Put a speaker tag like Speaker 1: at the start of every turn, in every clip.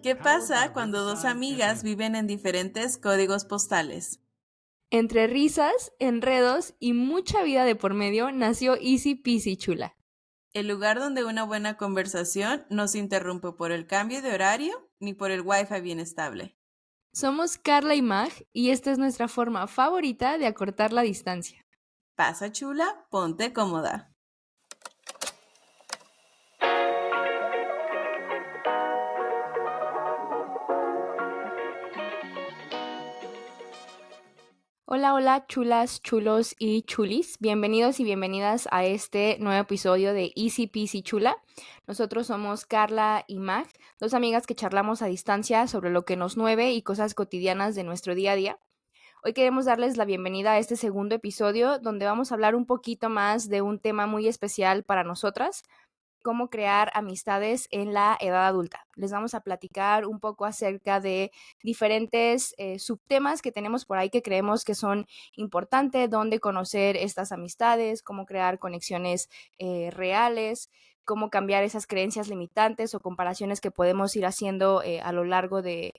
Speaker 1: ¿Qué pasa cuando dos amigas viven en diferentes códigos postales?
Speaker 2: Entre risas, enredos y mucha vida de por medio nació Easy Peasy Chula.
Speaker 1: El lugar donde una buena conversación no se interrumpe por el cambio de horario ni por el wifi bien estable.
Speaker 2: Somos Carla y Mag y esta es nuestra forma favorita de acortar la distancia.
Speaker 1: Pasa chula, ponte cómoda.
Speaker 2: Hola, hola, chulas, chulos y chulis. Bienvenidos y bienvenidas a este nuevo episodio de Easy Peasy Chula. Nosotros somos Carla y Mag, dos amigas que charlamos a distancia sobre lo que nos mueve y cosas cotidianas de nuestro día a día. Hoy queremos darles la bienvenida a este segundo episodio donde vamos a hablar un poquito más de un tema muy especial para nosotras, cómo crear amistades en la edad adulta. Les vamos a platicar un poco acerca de diferentes subtemas que tenemos por ahí que creemos que son importantes, dónde conocer estas amistades, cómo crear conexiones reales, cómo cambiar esas creencias limitantes o comparaciones que podemos ir haciendo a lo largo de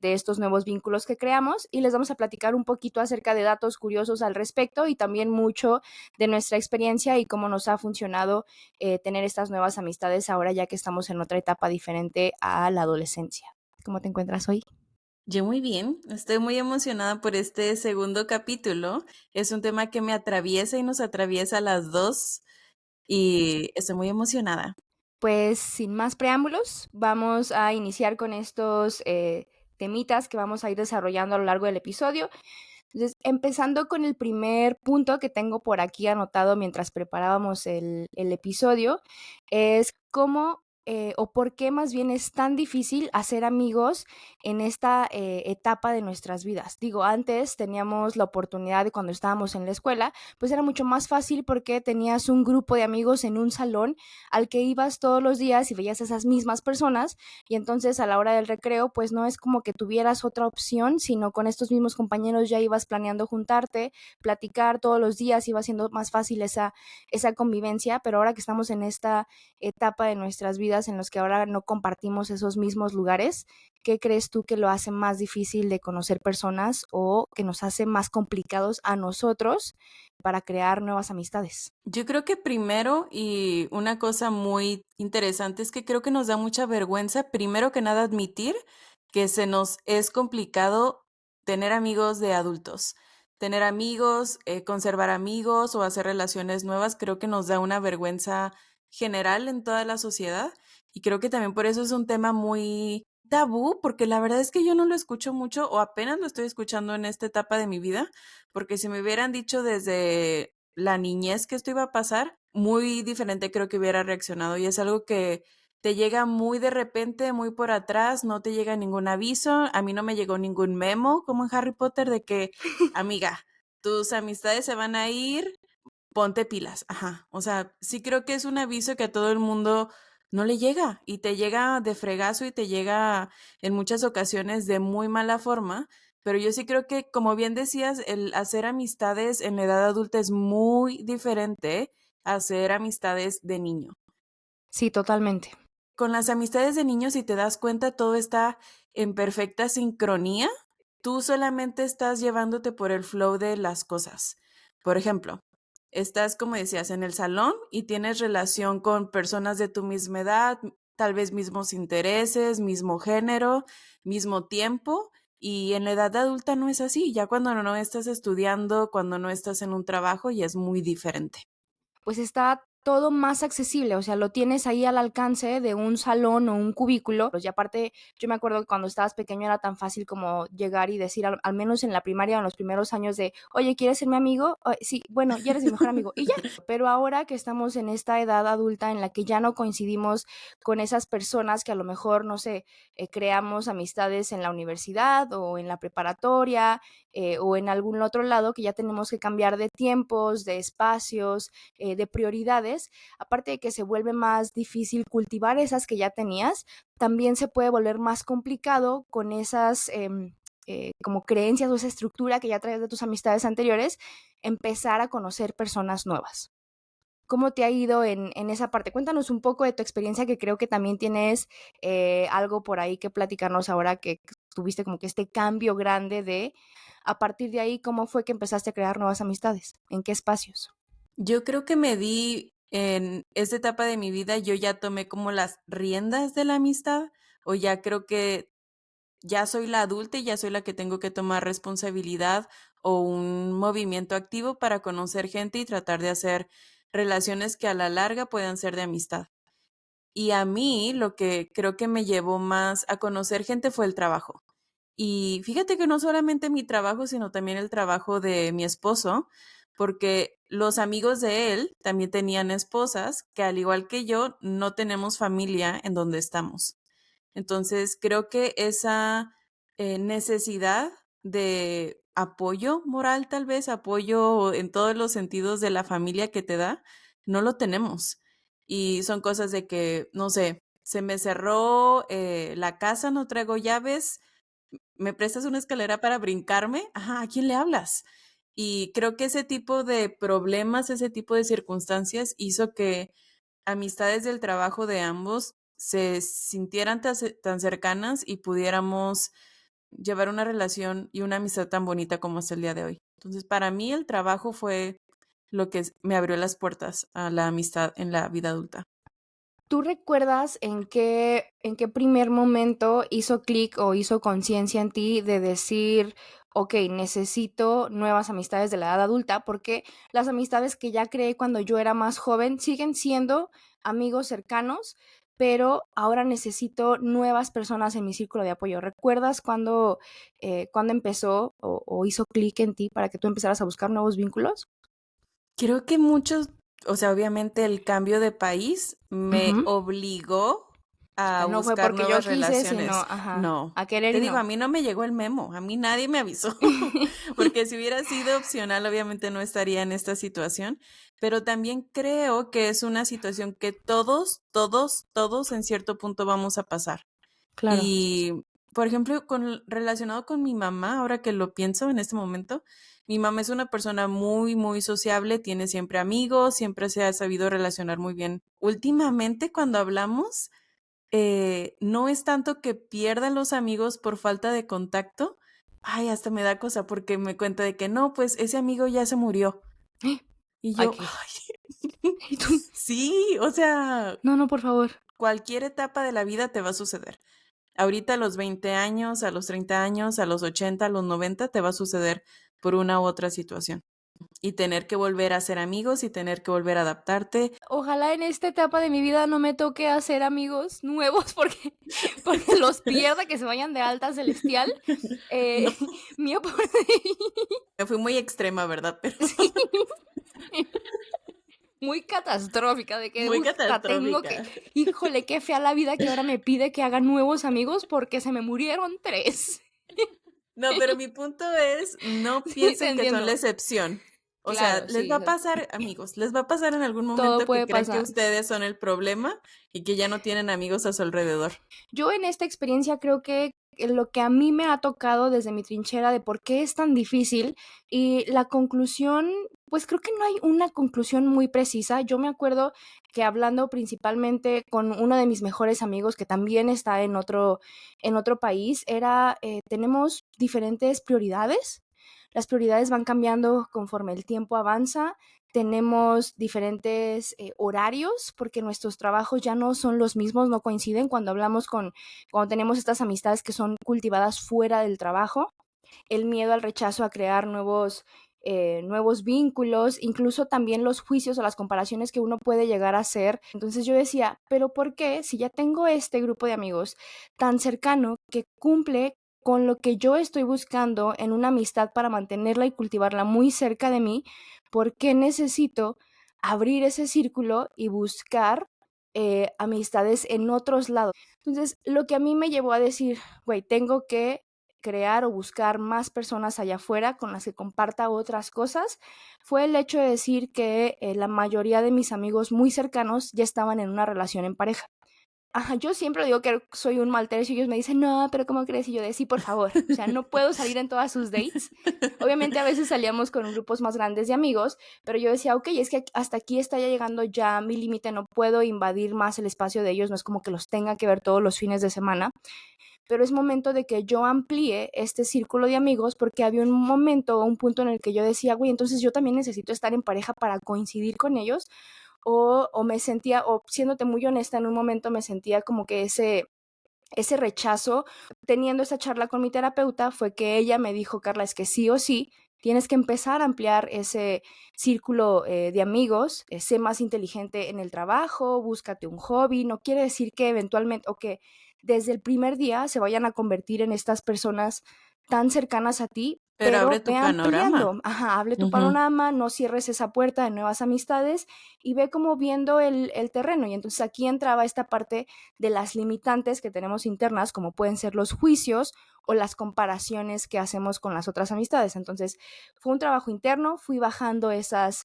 Speaker 2: estos nuevos vínculos que creamos. Y les vamos a platicar un poquito acerca de datos curiosos al respecto y también mucho de nuestra experiencia y cómo nos ha funcionado tener estas nuevas amistades ahora ya que estamos en otra etapa diferente a la adolescencia. ¿Cómo te encuentras hoy?
Speaker 1: Yo muy bien, estoy muy emocionada por este segundo capítulo. Es un tema que me atraviesa y nos atraviesa a las dos y estoy muy emocionada.
Speaker 2: Pues sin más preámbulos, vamos a iniciar con estos temitas que vamos a ir desarrollando a lo largo del episodio. Entonces, empezando con el primer punto que tengo por aquí anotado mientras preparábamos el episodio, es cómo o por qué más bien es tan difícil hacer amigos en esta etapa de nuestras vidas. Digo, antes teníamos la oportunidad de cuando estábamos en la escuela, pues era mucho más fácil porque tenías un grupo de amigos en un salón al que ibas todos los días y veías a esas mismas personas y entonces a la hora del recreo pues no es como que tuvieras otra opción, sino con estos mismos compañeros ya ibas planeando juntarte, platicar todos los días, iba siendo más fácil esa convivencia, pero ahora que estamos en esta etapa de nuestras vidas en los que ahora no compartimos esos mismos lugares, ¿qué crees tú que lo hace más difícil de conocer personas o que nos hace más complicados a nosotros para crear nuevas amistades?
Speaker 1: Yo creo que primero, y una cosa muy interesante es que creo que nos da mucha vergüenza, primero que nada, admitir que se nos es complicado tener amigos de adultos. Tener amigos, conservar amigos o hacer relaciones nuevas, creo que nos da una vergüenza general en toda la sociedad. Y creo que también por eso es un tema muy tabú, porque la verdad es que yo no lo escucho mucho o apenas lo estoy escuchando en esta etapa de mi vida, porque si me hubieran dicho desde la niñez que esto iba a pasar, muy diferente creo que hubiera reaccionado y es algo que te llega muy de repente, muy por atrás, no te llega ningún aviso, a mí no me llegó ningún memo como en Harry Potter de que, amiga, tus amistades se van a ir, ponte pilas, ajá, o sea, sí creo que es un aviso que a todo el mundo no le llega y te llega de fregazo y te llega en muchas ocasiones de muy mala forma, pero yo sí creo que, como bien decías, el hacer amistades en la edad adulta es muy diferente a hacer amistades de niño.
Speaker 2: Sí, totalmente.
Speaker 1: Con las amistades de niños, si te das cuenta, todo está en perfecta sincronía. Tú solamente estás llevándote por el flow de las cosas. Por ejemplo, estás, como decías, en el salón y tienes relación con personas de tu misma edad, tal vez mismos intereses, mismo género, mismo tiempo. Y en la edad adulta no es así. Ya cuando no estás estudiando, cuando no estás en un trabajo, ya es muy diferente.
Speaker 2: Pues está todo más accesible, o sea, lo tienes ahí al alcance de un salón o un cubículo. Pues y aparte, yo me acuerdo que cuando estabas pequeño era tan fácil como llegar y decir, al menos en la primaria o en los primeros años de, oye, ¿quieres ser mi amigo? Sí, bueno, ya eres mi mejor amigo. Y ya, pero ahora que estamos en esta edad adulta en la que ya no coincidimos con esas personas que a lo mejor, no sé, creamos amistades en la universidad o en la preparatoria o en algún otro lado, que ya tenemos que cambiar de tiempos, de espacios, de prioridades, aparte de que se vuelve más difícil cultivar esas que ya tenías, también se puede volver más complicado con esas como creencias o esa estructura que ya traes de tus amistades anteriores, empezar a conocer personas nuevas. ¿Cómo te ha ido en esa parte? Cuéntanos un poco de tu experiencia, que creo que también tienes algo por ahí que platicarnos ahora que tuviste como que este cambio grande de, a partir de ahí, ¿cómo fue que empezaste a crear nuevas amistades? ¿En qué espacios?
Speaker 1: Yo creo que me di en esta etapa de mi vida, yo ya tomé como las riendas de la amistad, o ya creo que ya soy la adulta y ya soy la que tengo que tomar responsabilidad o un movimiento activo para conocer gente y tratar de hacer relaciones que a la larga puedan ser de amistad. Y a mí lo que creo que me llevó más a conocer gente fue el trabajo. Y fíjate que no solamente mi trabajo, sino también el trabajo de mi esposo, porque los amigos de él también tenían esposas que, al igual que yo, no tenemos familia en donde estamos. Entonces, creo que esa necesidad de apoyo moral, tal vez, apoyo en todos los sentidos de la familia que te da, no lo tenemos. Y son cosas de que, no sé, se me cerró la casa, no traigo llaves, ¿me prestas una escalera para brincarme? Ajá, ¿a quién le hablas? Y creo que ese tipo de problemas, ese tipo de circunstancias hizo que amistades del trabajo de ambos se sintieran tan cercanas y pudiéramos llevar una relación y una amistad tan bonita como es el día de hoy. Entonces, para mí el trabajo fue lo que me abrió las puertas a la amistad en la vida adulta.
Speaker 2: ¿Tú recuerdas en qué primer momento hizo clic o hizo conciencia en ti de decir, ok, necesito nuevas amistades de la edad adulta? Porque las amistades que ya creé cuando yo era más joven siguen siendo amigos cercanos, pero ahora necesito nuevas personas en mi círculo de apoyo. ¿Recuerdas cuándo empezó o hizo clic en ti para que tú empezaras a buscar nuevos vínculos?
Speaker 1: Creo que muchos, o sea, obviamente el cambio de país me
Speaker 2: Ujú.
Speaker 1: obligó a
Speaker 2: No fue
Speaker 1: buscar
Speaker 2: porque yo
Speaker 1: nuevas
Speaker 2: quise, sino,
Speaker 1: relaciones.
Speaker 2: ajá,
Speaker 1: No,
Speaker 2: a querer
Speaker 1: te
Speaker 2: y
Speaker 1: digo, a
Speaker 2: no.
Speaker 1: mí no me llegó el memo, a mí nadie me avisó, porque si hubiera sido opcional, obviamente no estaría en esta situación, pero también creo que es una situación que todos en cierto punto vamos a pasar.
Speaker 2: Claro.
Speaker 1: Y, por ejemplo, relacionado con mi mamá, ahora que lo pienso en este momento, mi mamá es una persona muy sociable, tiene siempre amigos, siempre se ha sabido relacionar muy bien. Últimamente, cuando hablamos, no es tanto que pierda los amigos por falta de contacto. Ay, hasta me da cosa porque me cuenta de que no, pues ese amigo ya se murió. Y
Speaker 2: Ay,
Speaker 1: yo,
Speaker 2: ¿qué?
Speaker 1: ay,
Speaker 2: Y tú,
Speaker 1: sí, o sea,
Speaker 2: no, no, por favor.
Speaker 1: cualquier etapa de la vida te va a suceder. Ahorita a los 20 años, a los 30 años, a los 80, a los 90 te va a suceder por una u otra situación. Y tener que volver a ser amigos y tener que volver a adaptarte.
Speaker 2: Ojalá en esta etapa de mi vida no me toque hacer amigos nuevos porque los pierda, que se vayan de alta celestial.
Speaker 1: No,
Speaker 2: Eh, mi opor
Speaker 1: me fui muy extrema, ¿verdad? Pero
Speaker 2: sí, muy catastrófica, de que,
Speaker 1: muy
Speaker 2: tengo que
Speaker 1: catastrófica.
Speaker 2: híjole, qué fea la vida que ahora me pide que haga nuevos amigos porque se me murieron 3.
Speaker 1: No, pero mi punto es, no
Speaker 2: Sí, te
Speaker 1: piensen que son la
Speaker 2: entiendo.
Speaker 1: excepción. O sea,
Speaker 2: Claro,
Speaker 1: les va
Speaker 2: sí,
Speaker 1: a pasar, amigos, les va a pasar en algún
Speaker 2: todo
Speaker 1: momento que
Speaker 2: puede
Speaker 1: crean que
Speaker 2: pasar.
Speaker 1: ustedes son el problema y que ya no tienen amigos a su alrededor.
Speaker 2: Yo en esta experiencia creo que lo que a mí me ha tocado desde mi trinchera de por qué es tan difícil y la conclusión, pues creo que no hay una conclusión muy precisa. Yo me acuerdo que hablando principalmente con uno de mis mejores amigos que también está en otro país, era, tenemos diferentes prioridades. Las prioridades van cambiando conforme el tiempo avanza, tenemos diferentes horarios porque nuestros trabajos ya no son los mismos, no coinciden cuando tenemos estas amistades que son cultivadas fuera del trabajo, el miedo al rechazo a crear nuevos vínculos, incluso también los juicios o las comparaciones que uno puede llegar a hacer. Entonces yo decía, pero ¿por qué si ya tengo este grupo de amigos tan cercano que cumple con lo que yo estoy buscando en una amistad para mantenerla y cultivarla muy cerca de mí? ¿Por qué necesito abrir ese círculo y buscar amistades en otros lados? Entonces, lo que a mí me llevó a decir, güey, tengo que crear o buscar más personas allá afuera con las que comparta otras cosas, fue el hecho de decir que la mayoría de mis amigos muy cercanos ya estaban en una relación en pareja. Ajá, yo siempre digo que soy un mal tercio y ellos me dicen: "No, pero ¿cómo crees?". Y yo de: "Sí, por favor". O sea, no puedo salir en todas sus dates. Obviamente, a veces salíamos con grupos más grandes de amigos, pero yo decía: "Okey, es que hasta aquí está ya llegando ya mi límite, no puedo invadir más el espacio de ellos, no es como que los tenga que ver todos los fines de semana". Pero es momento de que yo amplíe este círculo de amigos, porque había un momento o un punto en el que yo decía: "Güey, entonces yo también necesito estar en pareja para coincidir con ellos", o me sentía, o siéndote muy honesta, en un momento me sentía como que ese rechazo. Teniendo esa charla con mi terapeuta fue que ella me dijo: "Carla, es que sí o sí tienes que empezar a ampliar ese círculo, de amigos, sé más inteligente en el trabajo, búscate un hobby". No quiere decir que eventualmente o que desde el primer día se vayan a convertir en estas personas tan cercanas a ti,
Speaker 1: Pero abre
Speaker 2: pero
Speaker 1: tu
Speaker 2: ve
Speaker 1: panorama.
Speaker 2: ampliando. Ajá, abre tu
Speaker 1: Ujú.
Speaker 2: panorama, no cierres esa puerta de nuevas amistades y ve como viendo el terreno. Y entonces aquí entraba esta parte de las limitantes que tenemos internas, como pueden ser los juicios o las comparaciones que hacemos con las otras amistades. Entonces, fue un trabajo interno, fui bajando esas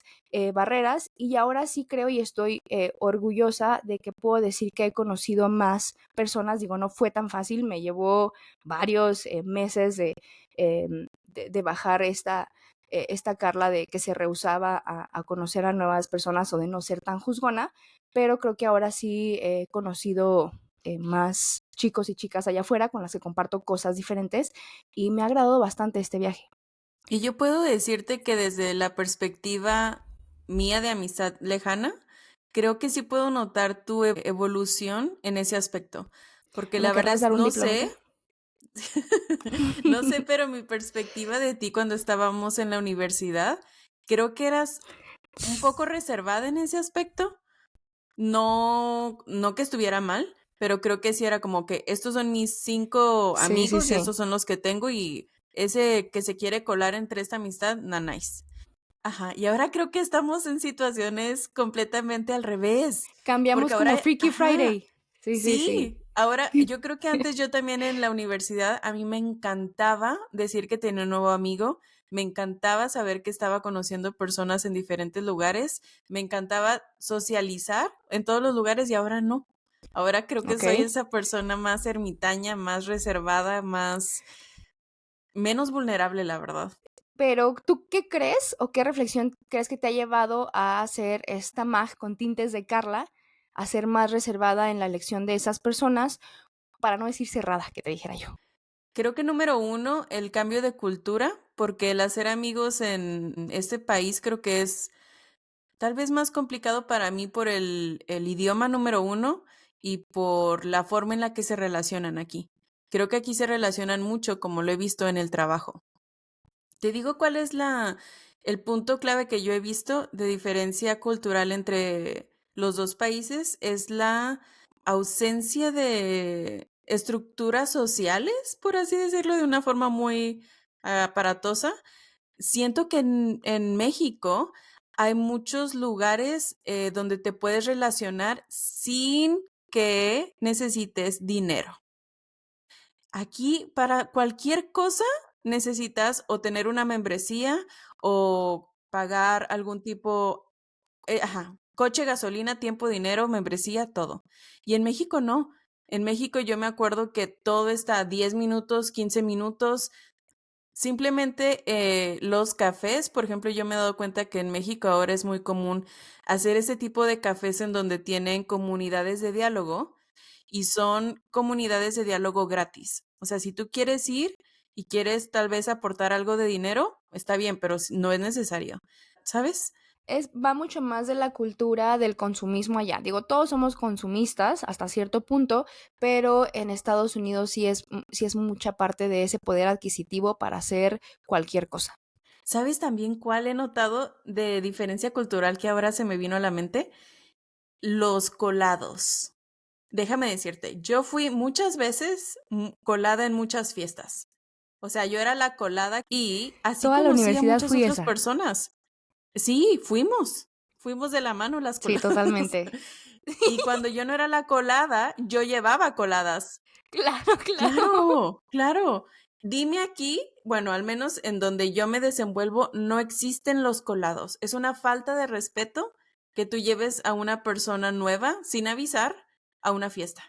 Speaker 2: barreras y ahora sí creo y estoy orgullosa de que puedo decir que he conocido más personas. Digo, no fue tan fácil, me llevó varios meses de bajar esta Carla de que se rehusaba a conocer a nuevas personas o de no ser tan juzgona, pero creo que ahora sí he conocido más chicos y chicas allá afuera con las que comparto cosas diferentes y me ha agradado bastante este viaje.
Speaker 1: Y yo puedo decirte que desde la perspectiva mía de amistad lejana, creo que sí puedo notar tu evolución en ese aspecto, porque
Speaker 2: ¿Me
Speaker 1: la verdad
Speaker 2: querrás
Speaker 1: es,
Speaker 2: dar un
Speaker 1: no
Speaker 2: diplomita?
Speaker 1: sé, no sé, pero mi perspectiva de ti cuando estábamos en la universidad, creo que eras un poco reservada en ese aspecto. No, no que estuviera mal, pero creo que sí era como que estos son mis 5
Speaker 2: Sí, sí,
Speaker 1: amigos y
Speaker 2: sí.
Speaker 1: estos son los que tengo y ese que se quiere colar entre esta amistad, nice. Ajá, y ahora creo que estamos en situaciones completamente al revés, porque
Speaker 2: Cambiamos como
Speaker 1: ahora
Speaker 2: Freaky
Speaker 1: ajá,
Speaker 2: Friday. Sí, sí, sí.
Speaker 1: sí, ahora yo creo que antes yo también en la universidad a mí me encantaba decir que tenía un nuevo amigo, me encantaba saber que estaba conociendo personas en diferentes lugares, me encantaba socializar en todos los lugares y ahora no. Ahora creo que
Speaker 2: Ok.
Speaker 1: soy esa persona más ermitaña, más reservada, más menos vulnerable, la verdad.
Speaker 2: Pero, ¿tú qué crees o qué reflexión crees que te ha llevado a hacer esta Mag con tintes de Carla, a ser más reservada en la elección de esas personas, para no decir cerrada, que te dijera yo?
Speaker 1: Creo que número uno, el cambio de cultura, porque el hacer amigos en este país creo que es tal vez más complicado para mí por el idioma número uno y por la forma en la que se relacionan aquí. Creo que aquí se relacionan mucho, como lo he visto en el trabajo. Te digo cuál es el punto clave que yo he visto de diferencia cultural entre los dos países, es la ausencia de estructuras sociales, por así decirlo, de una forma muy aparatosa. Siento que en México hay muchos lugares, donde te puedes relacionar sin que necesites dinero. Aquí, para cualquier cosa, necesitas o tener una membresía o pagar algún tipo ajá, coche, gasolina, tiempo, dinero, membresía, todo. Y en México no. En México yo me acuerdo que todo está a 10 minutos, 15 minutos. Simplemente, los cafés, por ejemplo, yo me he dado cuenta que en México ahora es muy común hacer ese tipo de cafés en donde tienen comunidades de diálogo y son comunidades de diálogo gratis. O sea, si tú quieres ir y quieres tal vez aportar algo de dinero, está bien, pero no es necesario, ¿sabes?
Speaker 2: Va mucho más de la cultura del consumismo allá. Digo, todos somos consumistas hasta cierto punto, pero en Estados Unidos sí es mucha parte de ese poder adquisitivo para hacer cualquier cosa.
Speaker 1: ¿Sabes también cuál he notado de diferencia cultural que ahora se me vino a la mente? Los colados. Déjame decirte, yo fui muchas veces colada en muchas fiestas. O sea, yo era la colada y así
Speaker 2: Toda la
Speaker 1: conocí a
Speaker 2: universidad
Speaker 1: muchas
Speaker 2: fui
Speaker 1: otras
Speaker 2: esa.
Speaker 1: personas. Sí, fuimos de la mano las
Speaker 2: Sí,
Speaker 1: coladas.
Speaker 2: totalmente.
Speaker 1: Y cuando yo no era la colada, yo llevaba coladas.
Speaker 2: Claro, claro.
Speaker 1: Claro, claro. Dime aquí, bueno, al menos en donde yo me desenvuelvo, no existen los colados. Es una falta de respeto que tú lleves a una persona nueva sin avisar a una fiesta.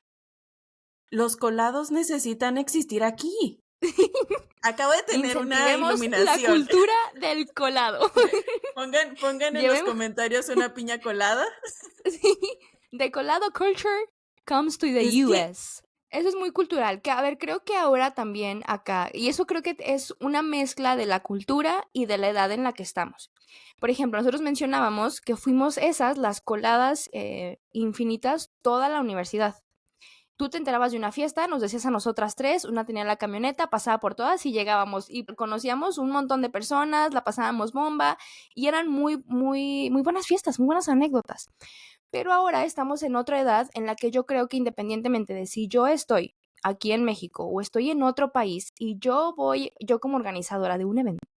Speaker 1: los colados necesitan existir aquí. Acabo de tener una
Speaker 2: Incentivemos la
Speaker 1: iluminación.
Speaker 2: cultura del colado.
Speaker 1: Pongan en los
Speaker 2: Llevemos,
Speaker 1: comentarios una piña colada.
Speaker 2: sí, the colado culture comes to the
Speaker 1: Es que
Speaker 2: US. Eso es muy cultural, que a ver, creo que ahora también acá, y eso creo que es una mezcla de la cultura y de la edad en la que estamos. Por ejemplo, nosotros mencionábamos que fuimos esas, las coladas infinitas, toda la universidad. Tú te enterabas de una fiesta, nos decías a nosotras tres, una tenía la camioneta, pasaba por todas y llegábamos y conocíamos un montón de personas, la pasábamos bomba y eran muy buenas fiestas, muy buenas anécdotas. Pero ahora estamos en otra edad en la que yo creo que independientemente de si yo estoy aquí en México o estoy en otro país y yo como organizadora de un evento,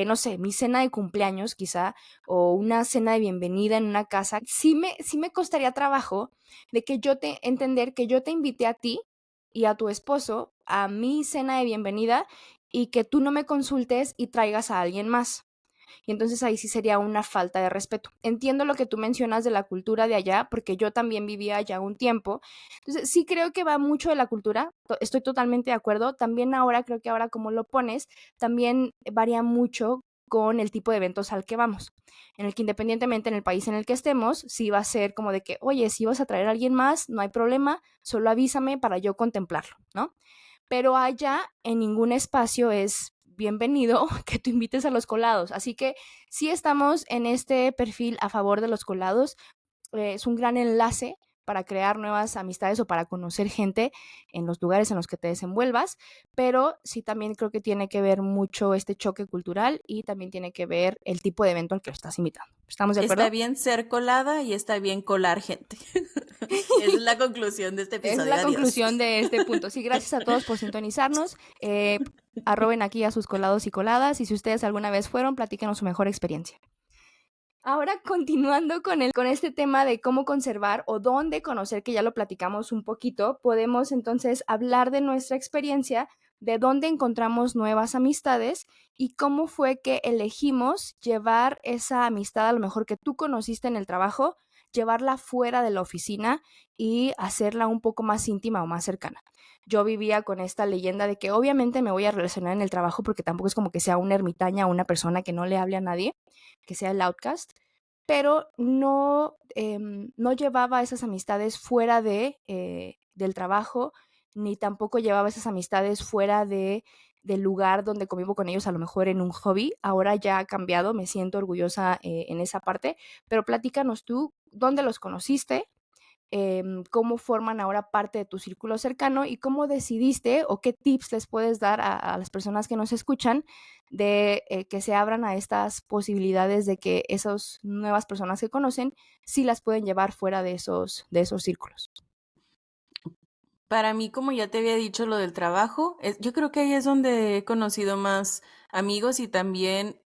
Speaker 2: no sé, mi cena de cumpleaños quizá, o una cena de bienvenida en una casa, sí me costaría trabajo de que entender que yo te invité a ti y a tu esposo a mi cena de bienvenida y que tú no me consultes y traigas a alguien más. Y entonces ahí sí sería una falta de respeto. Entiendo lo que tú mencionas de la cultura de allá, porque yo también vivía allá un tiempo. Entonces sí creo que va mucho de la cultura, estoy totalmente de acuerdo. También ahora, creo que ahora como lo pones, también varía mucho con el tipo de eventos al que vamos, en el que independientemente en el país en el que estemos, sí va a ser como de que, oye, si vas a traer a alguien más, no hay problema, solo avísame para yo contemplarlo, ¿no? Pero allá en ningún espacio es bienvenido que tú invites a los colados. Así que sí estamos en este perfil a favor de los colados. Es un gran enlace para crear nuevas amistades o para conocer gente en los lugares en los que te desenvuelvas, pero sí también creo que tiene que ver mucho este choque cultural y también tiene que ver el tipo de evento al que lo estás invitando. ¿Estamos de
Speaker 1: está
Speaker 2: acuerdo?
Speaker 1: bien ser colada y está bien colar gente. Esa es la conclusión de este
Speaker 2: Esa es
Speaker 1: episodio.
Speaker 2: la
Speaker 1: Adiós.
Speaker 2: conclusión de este punto. Sí, gracias a todos por sintonizarnos. Arroben aquí a sus colados y coladas y si ustedes alguna vez fueron, platíquenos su mejor experiencia. Ahora, continuando con este tema de cómo conservar o dónde conocer, que ya lo platicamos un poquito, podemos entonces hablar de nuestra experiencia, de dónde encontramos nuevas amistades y cómo fue que elegimos llevar esa amistad, a lo mejor que tú conociste en el trabajo, llevarla fuera de la oficina y hacerla un poco más íntima o más cercana. Yo vivía con esta leyenda de que obviamente me voy a relacionar en el trabajo porque tampoco es como que sea una ermitaña o una persona que no le hable a nadie, que sea el outcast, pero no llevaba esas amistades fuera del trabajo, ni tampoco llevaba esas amistades fuera del lugar donde convivo con ellos, a lo mejor en un hobby. Ahora ya ha cambiado, me siento orgullosa en esa parte, pero platícanos tú, ¿dónde los conociste? Cómo forman ahora parte de tu círculo cercano y cómo decidiste o qué tips les puedes dar a las personas que nos escuchan de que se abran a estas posibilidades de que esas nuevas personas que conocen sí las pueden llevar fuera de esos círculos.
Speaker 1: Para mí, como ya te había dicho, lo del trabajo, yo creo que ahí es donde he conocido más amigos y también,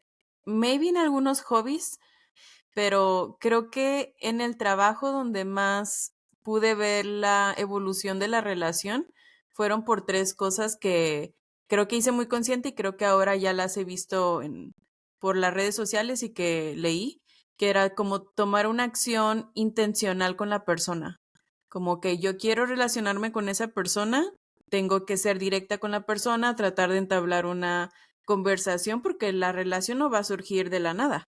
Speaker 1: maybe en algunos hobbies, pero creo que en el trabajo donde más pude ver la evolución de la relación fueron por tres cosas que creo que hice muy consciente y creo que ahora ya las he visto por las redes sociales y que leí, que era como tomar una acción intencional con la persona. Como que yo quiero relacionarme con esa persona, tengo que ser directa con la persona, tratar de entablar una conversación porque la relación no va a surgir de la nada.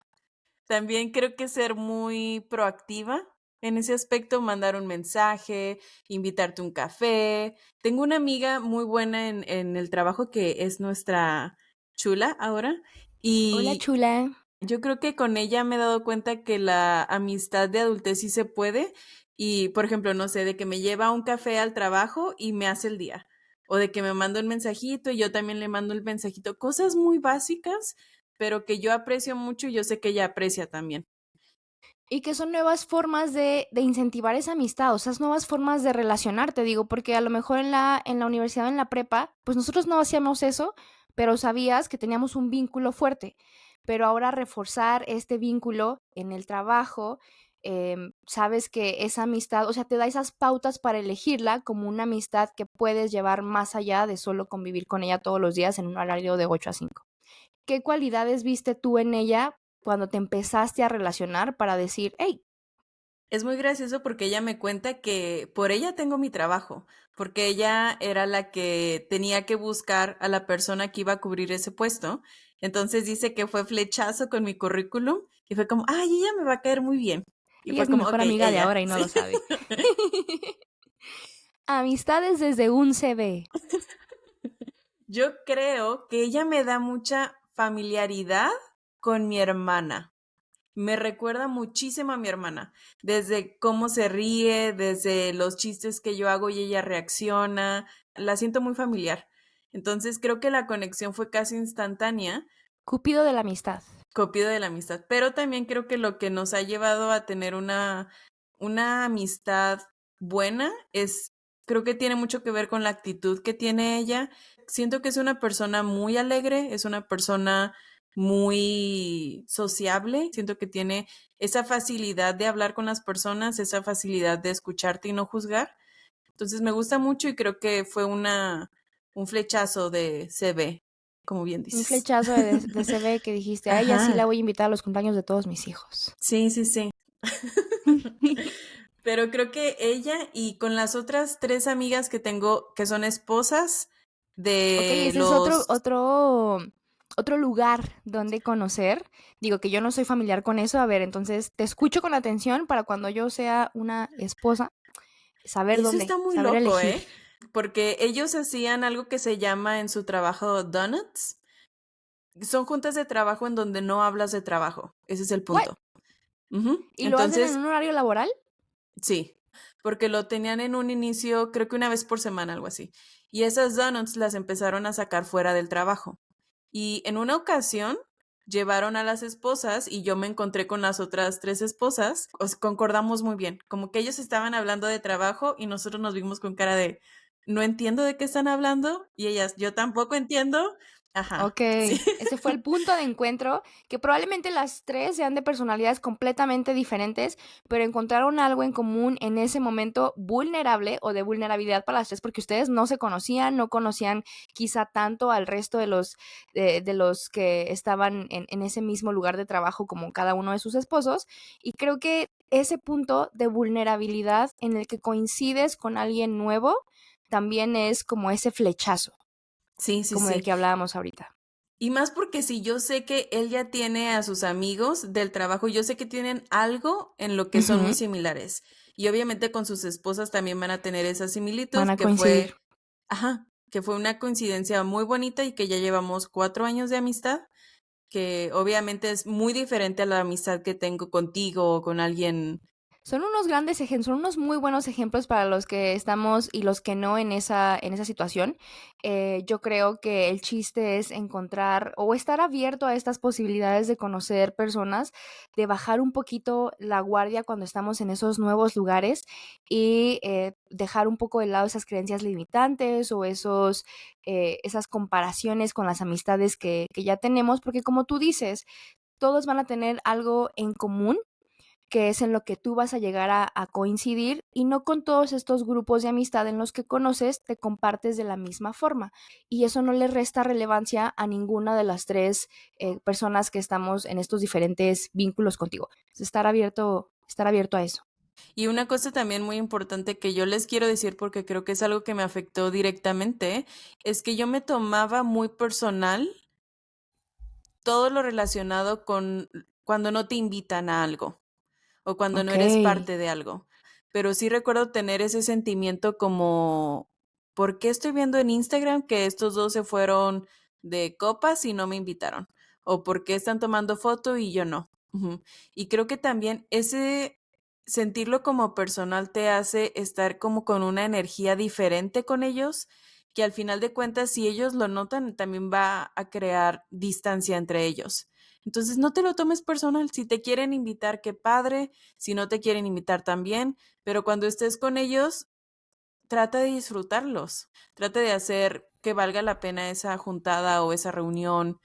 Speaker 1: También creo que ser muy proactiva en ese aspecto, mandar un mensaje, invitarte a un café. Tengo una amiga muy buena en el trabajo que es nuestra chula ahora
Speaker 2: Hola
Speaker 1: y
Speaker 2: chula.
Speaker 1: yo creo que con ella me he dado cuenta que la amistad de adultez sí se puede y, por ejemplo, no sé, de que me lleva un café al trabajo y me hace el día, o de que me manda un mensajito y yo también le mando el mensajito, cosas muy básicas, pero que yo aprecio mucho y yo sé que ella aprecia también.
Speaker 2: Y que son nuevas formas de incentivar esa amistad, o sea, es nuevas formas de relacionarte, digo, porque a lo mejor en la universidad, en la prepa, pues nosotros no hacíamos eso, pero sabías que teníamos un vínculo fuerte. Pero ahora reforzar este vínculo en el trabajo, sabes que esa amistad, o sea, te da esas pautas para elegirla como una amistad que puedes llevar más allá de solo convivir con ella todos los días en un horario de 8 a 5. ¿Qué cualidades viste tú en ella cuando te empezaste a relacionar para decir, hey,
Speaker 1: Es muy gracioso porque ella me cuenta que por ella tengo mi trabajo, porque ella era la que tenía que buscar a la persona que iba a cubrir ese puesto. Entonces dice que fue flechazo con mi currículum y fue como, ay, ella me va a caer muy bien. Y
Speaker 2: Ella
Speaker 1: fue
Speaker 2: es mi
Speaker 1: como,
Speaker 2: mejor
Speaker 1: ok,
Speaker 2: amiga de
Speaker 1: ella,
Speaker 2: ahora y no
Speaker 1: sí.
Speaker 2: lo sabe. Amistades desde un CV.
Speaker 1: Yo creo que ella me da mucha familiaridad con mi hermana. Me recuerda muchísimo a mi hermana, desde cómo se ríe, desde los chistes que yo hago y ella reacciona, la siento muy familiar. Entonces creo que la conexión fue casi instantánea,
Speaker 2: Cupido de la amistad.
Speaker 1: copiado de la amistad, pero también creo que lo que nos ha llevado a tener una amistad buena es, creo que tiene mucho que ver con la actitud que tiene ella. Siento que es una persona muy alegre, es una persona muy sociable, siento que tiene esa facilidad de hablar con las personas, esa facilidad de escucharte y no juzgar. Entonces me gusta mucho y creo que fue un flechazo de CV, como bien
Speaker 2: Un
Speaker 1: dices.
Speaker 2: flechazo de CV que dijiste, a ella sí la
Speaker 1: Ajá.
Speaker 2: voy a invitar a los cumpleaños de todos mis hijos.
Speaker 1: Sí, sí, sí. Pero creo que ella y con las otras 3 amigas que tengo, que son esposas
Speaker 2: Ok,
Speaker 1: de
Speaker 2: ese es
Speaker 1: los
Speaker 2: otro lugar donde conocer. Digo que yo no soy familiar con eso. A ver, entonces te escucho con atención para cuando yo sea una esposa, saber
Speaker 1: eso
Speaker 2: dónde,
Speaker 1: está muy
Speaker 2: saber
Speaker 1: loco,
Speaker 2: elegir.
Speaker 1: ¿eh? Porque ellos hacían algo que se llama en su trabajo donuts. Son juntas de trabajo en donde no hablas de trabajo. Ese es el
Speaker 2: ¿What?
Speaker 1: punto. Ujú.
Speaker 2: ¿Y lo hacen en
Speaker 1: Entonces,
Speaker 2: un horario laboral?
Speaker 1: sí, porque lo tenían en un inicio, creo que una vez por semana, algo así. Y esas donuts las empezaron a sacar fuera del trabajo. Y en una ocasión llevaron a las esposas y yo me encontré con las otras 3 esposas, concordamos muy bien, como que ellos estaban hablando de trabajo y nosotros nos vimos con cara de, no entiendo de qué están hablando y ellas, yo tampoco entiendo. Ajá,
Speaker 2: Ok,
Speaker 1: sí.
Speaker 2: ese fue el punto de encuentro, que probablemente las tres sean de personalidades completamente diferentes, pero encontraron algo en común en ese momento vulnerable o de vulnerabilidad para las tres, porque ustedes no se conocían, no conocían quizá tanto al resto de los que estaban en ese mismo lugar de trabajo como cada uno de sus esposos, y creo que ese punto de vulnerabilidad en el que coincides con alguien nuevo también es como ese flechazo,
Speaker 1: Sí, sí,
Speaker 2: como del
Speaker 1: sí.
Speaker 2: que hablábamos ahorita.
Speaker 1: Y más porque si yo sé que él ya tiene a sus amigos del trabajo, yo sé que tienen algo en lo que son muy
Speaker 2: Ujú.
Speaker 1: similares. Y obviamente con sus esposas también van a tener esa
Speaker 2: Van
Speaker 1: similitud,
Speaker 2: a
Speaker 1: que
Speaker 2: coincidir.
Speaker 1: fue, ajá, que fue una coincidencia muy bonita y que ya llevamos 4 años de amistad, que obviamente es muy diferente a la amistad que tengo contigo o con alguien.
Speaker 2: Son unos grandes ejemplos, son unos muy buenos ejemplos para los que estamos y los que no en esa situación. Yo creo que el chiste es encontrar o estar abierto a estas posibilidades de conocer personas, de bajar un poquito la guardia cuando estamos en esos nuevos lugares y dejar un poco de lado esas creencias limitantes o esas comparaciones con las amistades que ya tenemos, porque como tú dices, todos van a tener algo en común que es en lo que tú vas a llegar a coincidir y no con todos estos grupos de amistad en los que conoces te compartes de la misma forma. Y eso no le resta relevancia a ninguna de las tres personas que estamos en estos diferentes vínculos contigo. Estar abierto a eso.
Speaker 1: Y una cosa también muy importante que yo les quiero decir porque creo que es algo que me afectó directamente, es que yo me tomaba muy personal todo lo relacionado con cuando no te invitan a algo o cuando no
Speaker 2: Ok.
Speaker 1: eres parte de algo. Pero sí recuerdo tener ese sentimiento como, ¿por qué estoy viendo en Instagram que estos dos se fueron de copas y no me invitaron? ¿O por qué están tomando foto y yo no? Ujú. Y creo que también ese sentirlo como personal te hace estar como con una energía diferente con ellos, que al final de cuentas, si ellos lo notan, también va a crear distancia entre ellos. Entonces, no te lo tomes personal. Si te quieren invitar, qué padre. Si no te quieren invitar también, pero cuando estés con ellos, trata de disfrutarlos, trata de hacer que valga la pena esa juntada o esa reunión.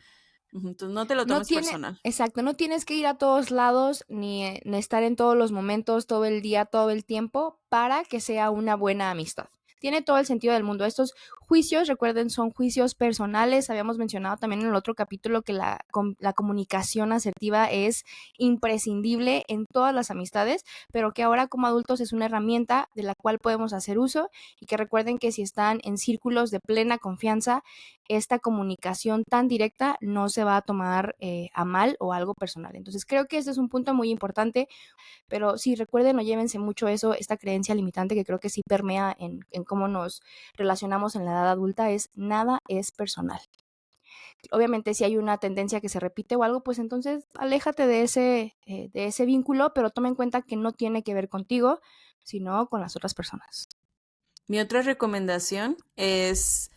Speaker 1: Ujú, entonces, no te lo
Speaker 2: No
Speaker 1: tomes
Speaker 2: tiene,
Speaker 1: personal.
Speaker 2: exacto, no tienes que ir a todos lados ni estar en todos los momentos, todo el día, todo el tiempo, para que sea una buena amistad. tiene todo el sentido del mundo. Estos juicios, recuerden, son juicios personales. Habíamos mencionado también en el otro capítulo que la comunicación asertiva es imprescindible en todas las amistades, pero que ahora como adultos es una herramienta de la cual podemos hacer uso, y que recuerden que si están en círculos de plena confianza, esta comunicación tan directa no se va a tomar a mal o algo personal. Entonces creo que este es un punto muy importante, pero sí, recuerden o llévense mucho eso, esta creencia limitante que creo que sí permea en cómo nos relacionamos en la edad adulta, es nada es personal. Obviamente si hay una tendencia que se repite o algo, pues entonces aléjate de ese vínculo, pero toma en cuenta que no tiene que ver contigo, sino con las otras personas.
Speaker 1: Mi otra recomendación es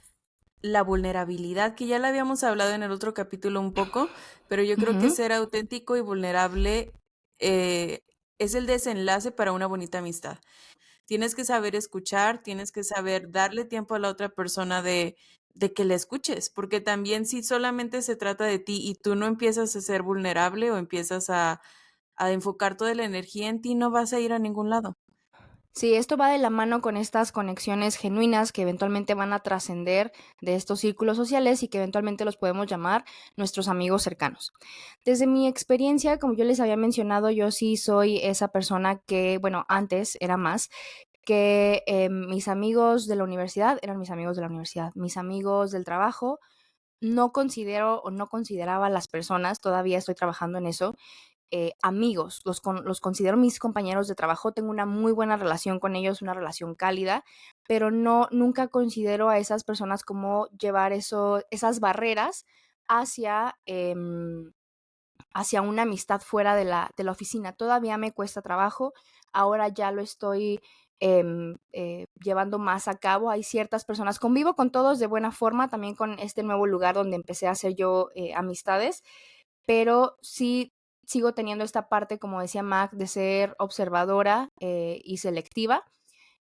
Speaker 1: la vulnerabilidad, que ya la habíamos hablado en el otro capítulo un poco, pero yo creo que
Speaker 2: Ujú.
Speaker 1: ser auténtico y vulnerable eh, es el desenlace para una bonita amistad. Tienes que saber escuchar, tienes que saber darle tiempo a la otra persona de que le escuches, porque también si solamente se trata de ti y tú no empiezas a ser vulnerable o empiezas a enfocar toda la energía en ti, no vas a ir a ningún lado.
Speaker 2: Sí, esto va de la mano con estas conexiones genuinas que eventualmente van a trascender de estos círculos sociales y que eventualmente los podemos llamar nuestros amigos cercanos. Desde mi experiencia, como yo les había mencionado, yo sí soy esa persona que, bueno, antes era más, que mis amigos de la universidad eran mis amigos de la universidad, mis amigos del trabajo, no considero o no consideraba a las personas, todavía estoy trabajando en eso, amigos, los considero mis compañeros de trabajo, tengo una muy buena relación con ellos, una relación cálida, pero no, nunca considero a esas personas como llevar esas barreras hacia, hacia una amistad fuera de la oficina. Todavía me cuesta trabajo, ahora ya lo estoy llevando más a cabo. Hay ciertas personas, convivo con todos de buena forma, también con este nuevo lugar donde empecé a hacer yo amistades, pero sí sigo teniendo esta parte, como decía Mac, de ser observadora y selectiva,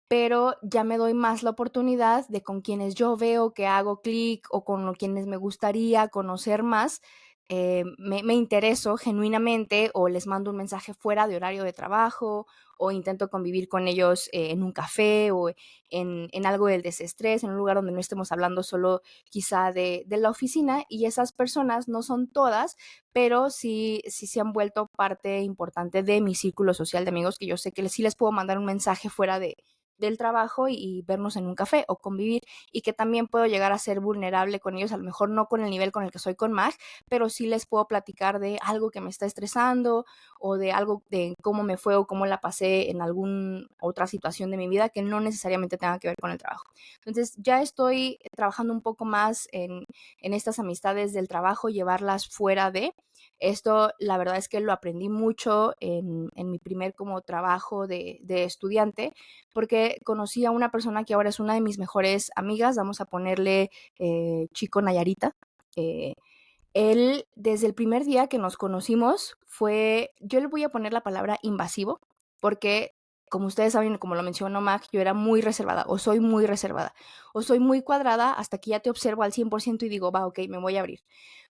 Speaker 2: pero ya me doy más la oportunidad de con quienes yo veo que hago clic o con quienes me gustaría conocer más, me intereso genuinamente o les mando un mensaje fuera de horario de trabajo o intento convivir con ellos en un café o en algo del desestrés, en un lugar donde no estemos hablando solo quizá de la oficina, y esas personas no son todas, pero sí se han vuelto parte importante de mi círculo social de amigos, que yo sé que sí les puedo mandar un mensaje fuera del trabajo y vernos en un café o convivir, y que también puedo llegar a ser vulnerable con ellos, a lo mejor no con el nivel con el que soy con Mag, pero sí les puedo platicar de algo que me está estresando o de algo de cómo me fue o cómo la pasé en alguna otra situación de mi vida que no necesariamente tenga que ver con el trabajo. Entonces ya estoy trabajando un poco más en estas amistades del trabajo, llevarlas fuera de esto. La verdad es que lo aprendí mucho en mi primer como trabajo de estudiante, porque conocí a una persona que ahora es una de mis mejores amigas, vamos a ponerle Chico Nayarita. Eh, Él, desde el primer día que nos conocimos, yo le voy a poner la palabra invasivo, porque como ustedes saben, como lo mencionó Mac, yo era muy reservada, o soy muy reservada, o soy muy cuadrada hasta que ya te observo al 100% y digo, va, ok, me voy a abrir.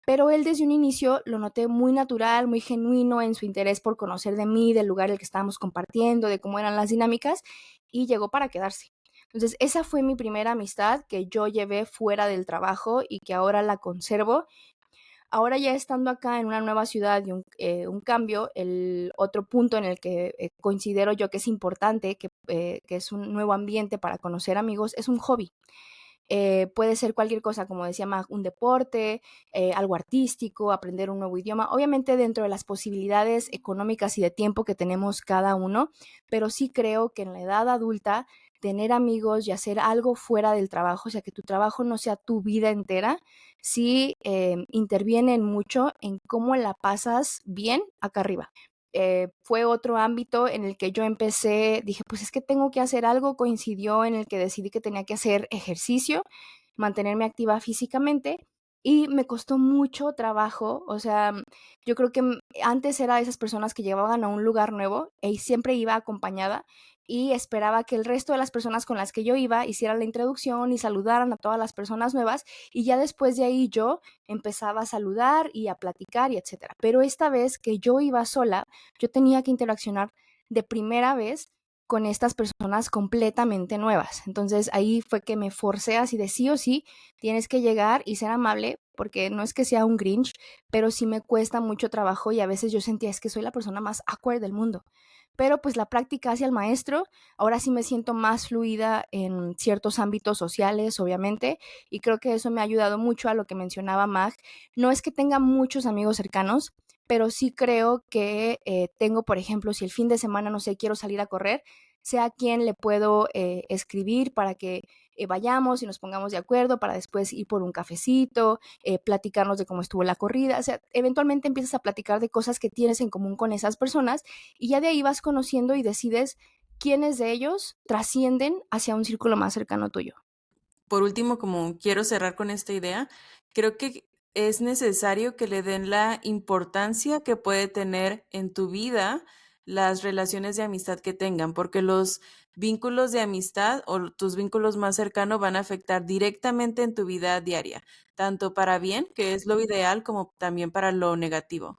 Speaker 2: Pero él desde un inicio lo noté muy natural, muy genuino en su interés por conocer de mí, del lugar en el que estábamos compartiendo, de cómo eran las dinámicas, y llegó para quedarse. Entonces, esa fue mi primera amistad que yo llevé fuera del trabajo y que ahora la conservo. Ahora ya estando acá en una nueva ciudad y un cambio, el otro punto en el que considero yo que es importante, que es un nuevo ambiente para conocer amigos, es un hobby. Puede ser cualquier cosa, como decía Mag, un deporte, algo artístico, aprender un nuevo idioma, obviamente dentro de las posibilidades económicas y de tiempo que tenemos cada uno, pero sí creo que en la edad adulta tener amigos y hacer algo fuera del trabajo, o sea, que tu trabajo no sea tu vida entera, sí interviene mucho en cómo la pasas bien acá arriba. Fue otro ámbito en el que yo empecé, dije, pues es que tengo que hacer algo, coincidió en el que decidí que tenía que hacer ejercicio, mantenerme activa físicamente, y me costó mucho trabajo. O sea, yo creo que antes era de esas personas que llevaban a un lugar nuevo y siempre iba acompañada y esperaba que el resto de las personas con las que yo iba hicieran la introducción y saludaran a todas las personas nuevas, y ya después de ahí yo empezaba a saludar y a platicar y etcétera. Pero esta vez que yo iba sola, yo tenía que interaccionar de primera vez con estas personas completamente nuevas. Entonces ahí fue que me forcé así de sí o sí, tienes que llegar y ser amable, porque no es que sea un Grinch, pero sí me cuesta mucho trabajo y a veces yo sentía es que soy la persona más awkward del mundo. Pero pues la práctica hacia el maestro, ahora sí me siento más fluida en ciertos ámbitos sociales, obviamente, y creo que eso me ha ayudado mucho a lo que mencionaba Mag. No es que tenga muchos amigos cercanos, pero sí creo que tengo, por ejemplo, si el fin de semana, no sé, quiero salir a correr, sé a quién le puedo escribir para que vayamos y nos pongamos de acuerdo para después ir por un cafecito, platicarnos de cómo estuvo la corrida. O sea, eventualmente empiezas a platicar de cosas que tienes en común con esas personas y ya de ahí vas conociendo y decides quiénes de ellos trascienden hacia un círculo más cercano tuyo.
Speaker 1: Por último, como quiero cerrar con esta idea, creo que es necesario que le den la importancia que puede tener en tu vida las relaciones de amistad que tengan, porque los vínculos de amistad o tus vínculos más cercanos van a afectar directamente en tu vida diaria, tanto para bien, que es lo ideal, como también para lo negativo.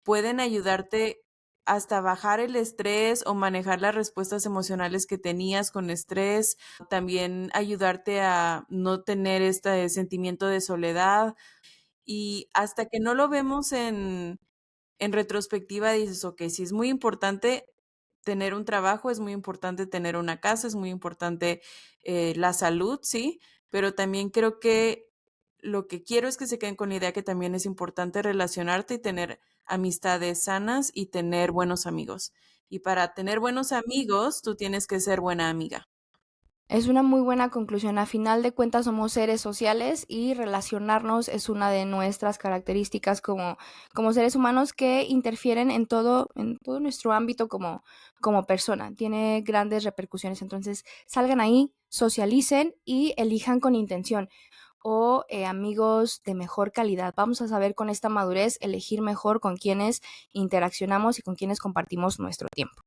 Speaker 1: Pueden ayudarte hasta bajar el estrés o manejar las respuestas emocionales que tenías con estrés, también ayudarte a no tener este sentimiento de soledad y hasta que no lo vemos en retrospectiva dices, okey, sí es muy importante tener un trabajo, es muy importante tener una casa, es muy importante, la salud, sí, pero también creo que lo que quiero es que se queden con la idea que también es importante relacionarte y tener amistades sanas y tener buenos amigos. Y para tener buenos amigos, tú tienes que ser buena amiga.
Speaker 2: Es una muy buena conclusión. A final de cuentas somos seres sociales y relacionarnos es una de nuestras características como seres humanos que interfieren en todo nuestro ámbito como persona. Tiene grandes repercusiones. Entonces, salgan ahí, socialicen y elijan con intención o amigos de mejor calidad. Vamos a saber con esta madurez elegir mejor con quienes interaccionamos y con quienes compartimos nuestro tiempo.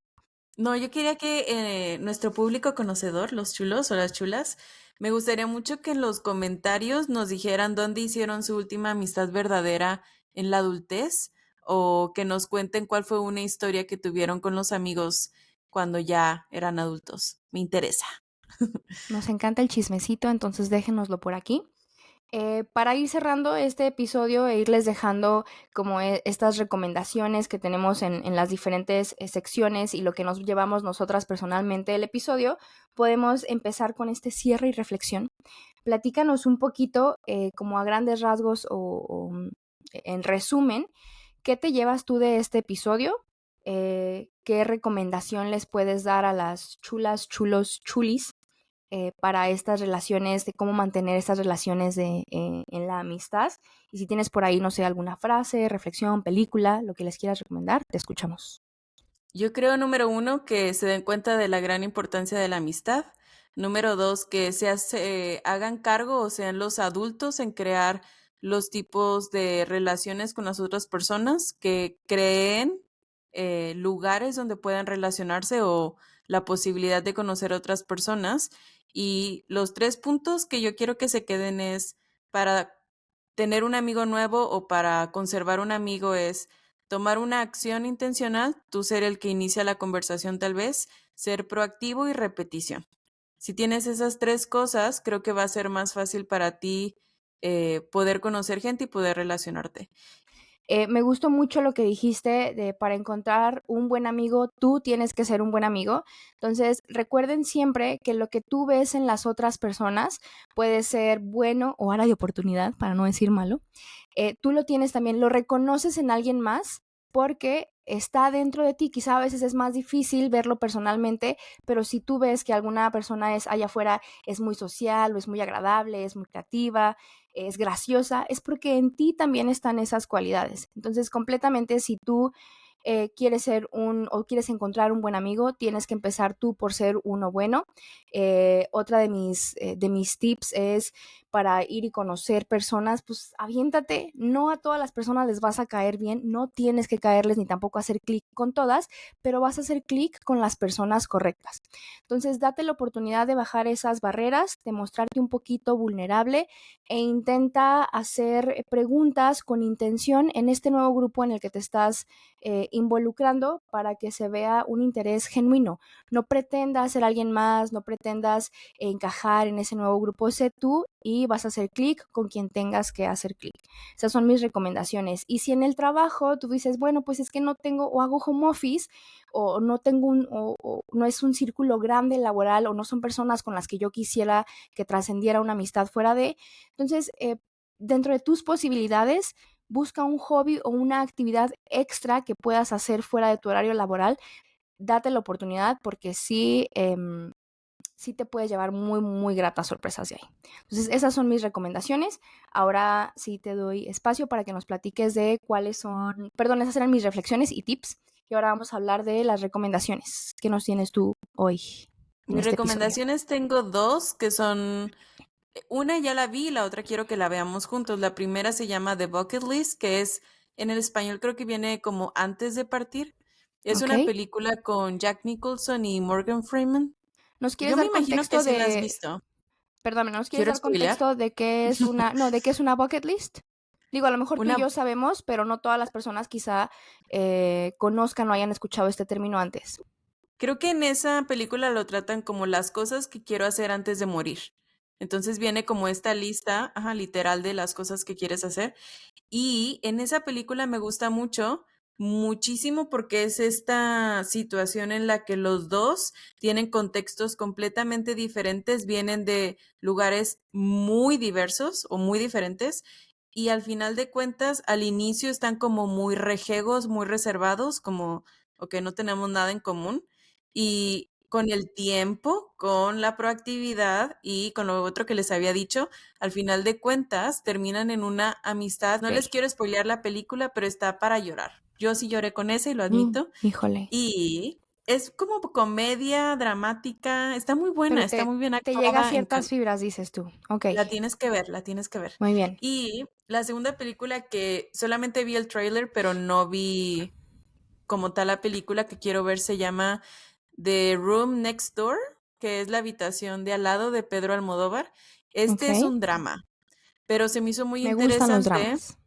Speaker 1: No, yo quería que nuestro público conocedor, los chulos o las chulas, me gustaría mucho que en los comentarios nos dijeran dónde hicieron su última amistad verdadera en la adultez o que nos cuenten cuál fue una historia que tuvieron con los amigos cuando ya eran adultos. Me interesa.
Speaker 2: Nos encanta el chismecito, entonces déjenoslo por aquí. Para ir cerrando este episodio e irles dejando como estas recomendaciones que tenemos en las diferentes secciones y lo que nos llevamos nosotras personalmente del episodio, podemos empezar con este cierre y reflexión. Platícanos un poquito, como a grandes rasgos en resumen, ¿qué te llevas tú de este episodio? ¿Qué recomendación les puedes dar a las chulas, chulos, chulis para estas relaciones, de cómo mantener estas relaciones en la amistad? Y si tienes por ahí, no sé, alguna frase, reflexión, película, lo que les quieras recomendar, te escuchamos.
Speaker 1: Yo creo, número uno, que se den cuenta de la gran importancia de la amistad. Número dos, que hagan cargo o sean los adultos en crear los tipos de relaciones con las otras personas, que creen lugares donde puedan relacionarse o la posibilidad de conocer otras personas. Y los tres puntos que yo quiero que se queden es para tener un amigo nuevo o para conservar un amigo es tomar una acción intencional, tú ser el que inicia la conversación tal vez, ser proactivo y repetición. Si tienes esas tres cosas, creo que va a ser más fácil para ti poder conocer gente y poder relacionarte.
Speaker 2: Me gustó mucho lo que dijiste de para encontrar un buen amigo, tú tienes que ser un buen amigo. Entonces, recuerden siempre que lo que tú ves en las otras personas puede ser bueno o área de oportunidad, para no decir malo. Tú lo tienes también, lo reconoces en alguien más porque está dentro de ti. Quizá a veces es más difícil verlo personalmente, pero si tú ves que alguna persona es allá afuera, es muy social o es muy agradable, es muy creativa, es graciosa, es porque en ti también están esas cualidades. Entonces, completamente, si tú quieres ser o quieres encontrar un buen amigo, tienes que empezar tú por ser uno bueno. Otra de mis tips es para ir y conocer personas, pues aviéntate. No a todas las personas les vas a caer bien, no tienes que caerles ni tampoco hacer clic con todas, pero vas a hacer clic con las personas correctas. Entonces, date la oportunidad de bajar esas barreras, de mostrarte un poquito vulnerable e intenta hacer preguntas con intención en este nuevo grupo en el que te estás involucrando para que se vea un interés genuino. No pretendas ser alguien más, no pretendas encajar en ese nuevo grupo, sé tú y vas a hacer clic con quien tengas que hacer clic. Esas son mis recomendaciones. Y si en el trabajo tú dices, bueno, pues es que no tengo o hago home office o no tengo o no es un círculo grande laboral o no son personas con las que yo quisiera que trascendiera una amistad fuera de, entonces, dentro de tus posibilidades, busca un hobby o una actividad extra que puedas hacer fuera de tu horario laboral. Date la oportunidad porque sí, sí te puedes llevar muy, muy gratas sorpresas de ahí. Entonces, esas son mis recomendaciones. Ahora sí te doy espacio para que nos platiques de cuáles son, perdón, esas eran mis reflexiones y tips. Y ahora vamos a hablar de las recomendaciones. ¿Qué nos tienes tú hoy en
Speaker 1: Mis
Speaker 2: este episodio?
Speaker 1: recomendaciones tengo dos que son, una ya la vi y la otra quiero que la veamos juntos. La primera se llama The Bucket List, que es en el español creo que viene como Antes de partir. Es
Speaker 2: ¿Ok?
Speaker 1: una película con Jack Nicholson y Morgan Freeman.
Speaker 2: ¿Nos quieres
Speaker 1: Yo me
Speaker 2: dar
Speaker 1: imagino que
Speaker 2: contexto
Speaker 1: sí la has
Speaker 2: de,
Speaker 1: visto.
Speaker 2: perdón, ¿nos quieres
Speaker 1: ¿Quiero
Speaker 2: dar
Speaker 1: spoilear?
Speaker 2: contexto de qué es una, no, de qué es una bucket list? Digo, a lo mejor tú y
Speaker 1: Una,
Speaker 2: yo sabemos, pero no todas las personas quizá conozcan o hayan escuchado este término antes.
Speaker 1: creo que en esa película lo tratan como las cosas que quiero hacer antes de morir. Entonces viene como esta lista, ajá, literal de las cosas que quieres hacer. Y en esa película me gusta mucho, muchísimo, porque es esta situación en la que los dos tienen contextos completamente diferentes, vienen de lugares muy diversos o muy diferentes, y al final de cuentas, al inicio están como muy rejegos, muy reservados, como, ok, no tenemos nada en común, y con el tiempo, con la proactividad y con lo otro que les había dicho, al final de cuentas terminan en una amistad. No les
Speaker 2: Ok.
Speaker 1: quiero spoilear la película, pero está para llorar. Yo sí lloré con esa y lo admito.
Speaker 2: Híjole.
Speaker 1: Y es como comedia dramática.
Speaker 2: Pero
Speaker 1: Está muy bien
Speaker 2: te llega a
Speaker 1: actuada.
Speaker 2: ciertas fibras, dices tú. Ok,
Speaker 1: La tienes que ver, la tienes que ver.
Speaker 2: muy bien.
Speaker 1: Y la segunda película que solamente vi el tráiler, pero no vi como tal la película que quiero ver se llama The Room Next Door, que es la habitación de al lado de Pedro Almodóvar.
Speaker 2: Ok.
Speaker 1: Este es un drama, pero se me hizo muy
Speaker 2: Me gustan los
Speaker 1: interesante.
Speaker 2: dramas.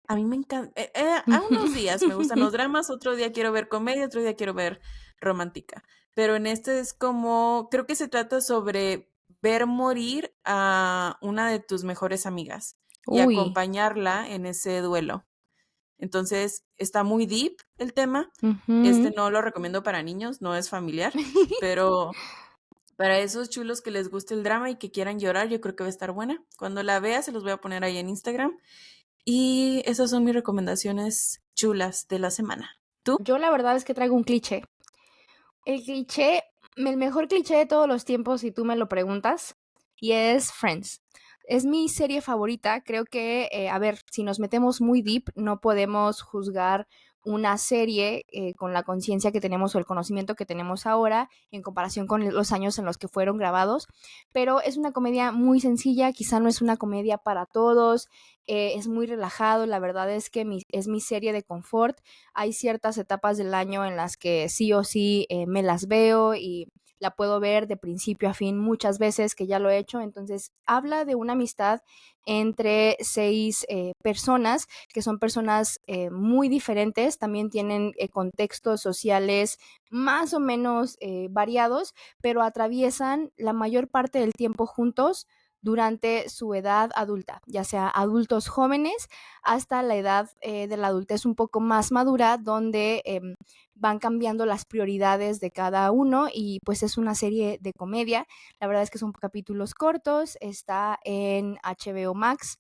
Speaker 1: A mí me encanta, a unos días me gustan los dramas, otro día quiero ver comedia, otro día quiero ver romántica. Pero en este es como, creo que se trata sobre ver morir a una de tus mejores amigas y
Speaker 2: Uy.
Speaker 1: acompañarla en ese duelo. Entonces, está muy deep el tema. Este
Speaker 2: Ujú.
Speaker 1: no lo recomiendo para niños, no es familiar, pero para esos chulos que les guste el drama y que quieran llorar, yo creo que va a estar buena. Cuando la vea, se los voy a poner ahí en Instagram. Y esas son mis recomendaciones chulas de la semana. ¿Tú?
Speaker 2: Yo la verdad es que traigo un cliché. El cliché, el mejor cliché de todos los tiempos, si tú me lo preguntas, y es Friends. Es mi serie favorita. Creo que, a ver, si nos metemos muy deep, no podemos juzgar una serie con la conciencia que tenemos o el conocimiento que tenemos ahora en comparación con los años en los que fueron grabados. Pero es una comedia muy sencilla, quizá no es una comedia para todos, es muy relajado. La verdad es que es mi serie de confort. Hay ciertas etapas del año en las que sí o sí me las veo y la puedo ver de principio a fin muchas veces que ya lo he hecho. Entonces, habla de una amistad entre seis personas que son personas muy diferentes, también tienen contextos sociales más o menos variados, pero atraviesan la mayor parte del tiempo juntos durante su edad adulta, ya sea adultos jóvenes hasta la edad de la adultez un poco más madura, donde van cambiando las prioridades de cada uno y pues es una serie de comedia. La verdad es que son capítulos cortos, está en HBO Max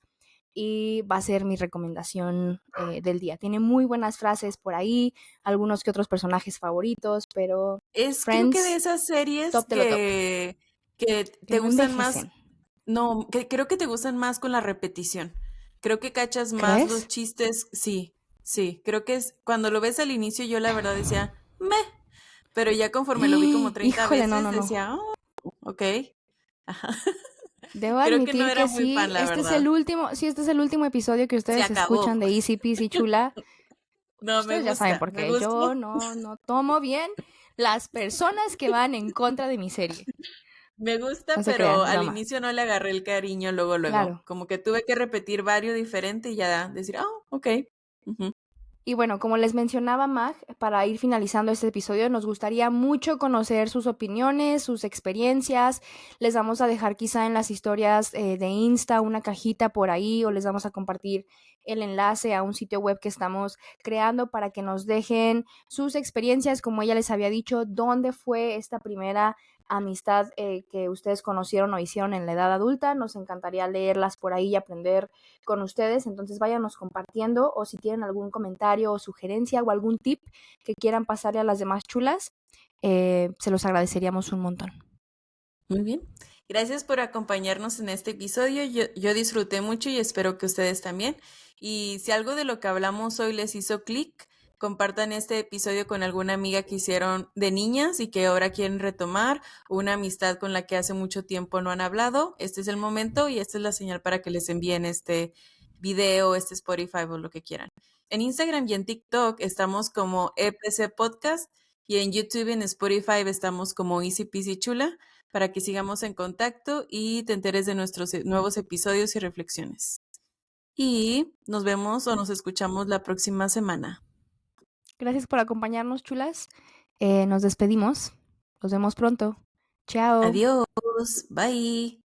Speaker 2: y va a ser mi recomendación del día. Tiene muy buenas frases por ahí, algunos que otros personajes favoritos, pero
Speaker 1: Es creo que de
Speaker 2: Friends,
Speaker 1: esas series
Speaker 2: top de lo top,
Speaker 1: que
Speaker 2: que
Speaker 1: te
Speaker 2: no
Speaker 1: gustan más,
Speaker 2: envejecen.
Speaker 1: no, que creo que te gustan más con la repetición. Creo que cachas más los
Speaker 2: ¿Crees?
Speaker 1: chistes, sí, sí, creo que es, cuando lo ves al inicio yo la verdad decía, meh, pero ya conforme lo vi como 30
Speaker 2: Híjole, no,
Speaker 1: veces
Speaker 2: no, no.
Speaker 1: decía, oh, ok, ajá.
Speaker 2: Debo
Speaker 1: Creo que no
Speaker 2: admitir
Speaker 1: era
Speaker 2: que
Speaker 1: muy
Speaker 2: sí,
Speaker 1: fan, la verdad.
Speaker 2: este es el último episodio que
Speaker 1: Se
Speaker 2: ustedes
Speaker 1: acabó.
Speaker 2: escuchan de Easy Peasy Chula.
Speaker 1: No,
Speaker 2: Ustedes ya saben por
Speaker 1: me
Speaker 2: qué.
Speaker 1: gusta.
Speaker 2: Yo no tomo bien las personas que van en contra de mi serie.
Speaker 1: Me
Speaker 2: No
Speaker 1: gusta,
Speaker 2: se crean,
Speaker 1: pero
Speaker 2: es
Speaker 1: al
Speaker 2: broma.
Speaker 1: inicio no le agarré el cariño luego, luego.
Speaker 2: Claro.
Speaker 1: Como que tuve que repetir varios diferente y ya decir, oh, ok. Ujú.
Speaker 2: Y bueno, como les mencionaba Mag, para ir finalizando este episodio, nos gustaría mucho conocer sus opiniones, sus experiencias. Les vamos a dejar quizá en las historias de Insta una cajita por ahí o les vamos a compartir el enlace a un sitio web que estamos creando para que nos dejen sus experiencias, como ella les había dicho, dónde fue esta primera amistad que ustedes conocieron o hicieron en la edad adulta. Nos encantaría leerlas por ahí y aprender con ustedes, entonces váyanos compartiendo o si tienen algún comentario o sugerencia o algún tip que quieran pasarle a las demás chulas, se los agradeceríamos un montón.
Speaker 1: Muy bien. Gracias por acompañarnos en este episodio. Yo disfruté mucho y espero que ustedes también. Y si algo de lo que hablamos hoy les hizo clic, compartan este episodio con alguna amiga que hicieron de niñas y que ahora quieren retomar, o una amistad con la que hace mucho tiempo no han hablado. Este es el momento y esta es la señal para que les envíen este video, este Spotify o lo que quieran. En Instagram y en TikTok estamos como EPC Podcast y en YouTube y en Spotify estamos como Easy Peasy Chula para que sigamos en contacto y te enteres de nuestros nuevos episodios y reflexiones. Y nos vemos o nos escuchamos la próxima semana.
Speaker 2: Gracias por acompañarnos, chulas. Nos despedimos. Nos vemos pronto. Chao.
Speaker 1: Adiós. Bye.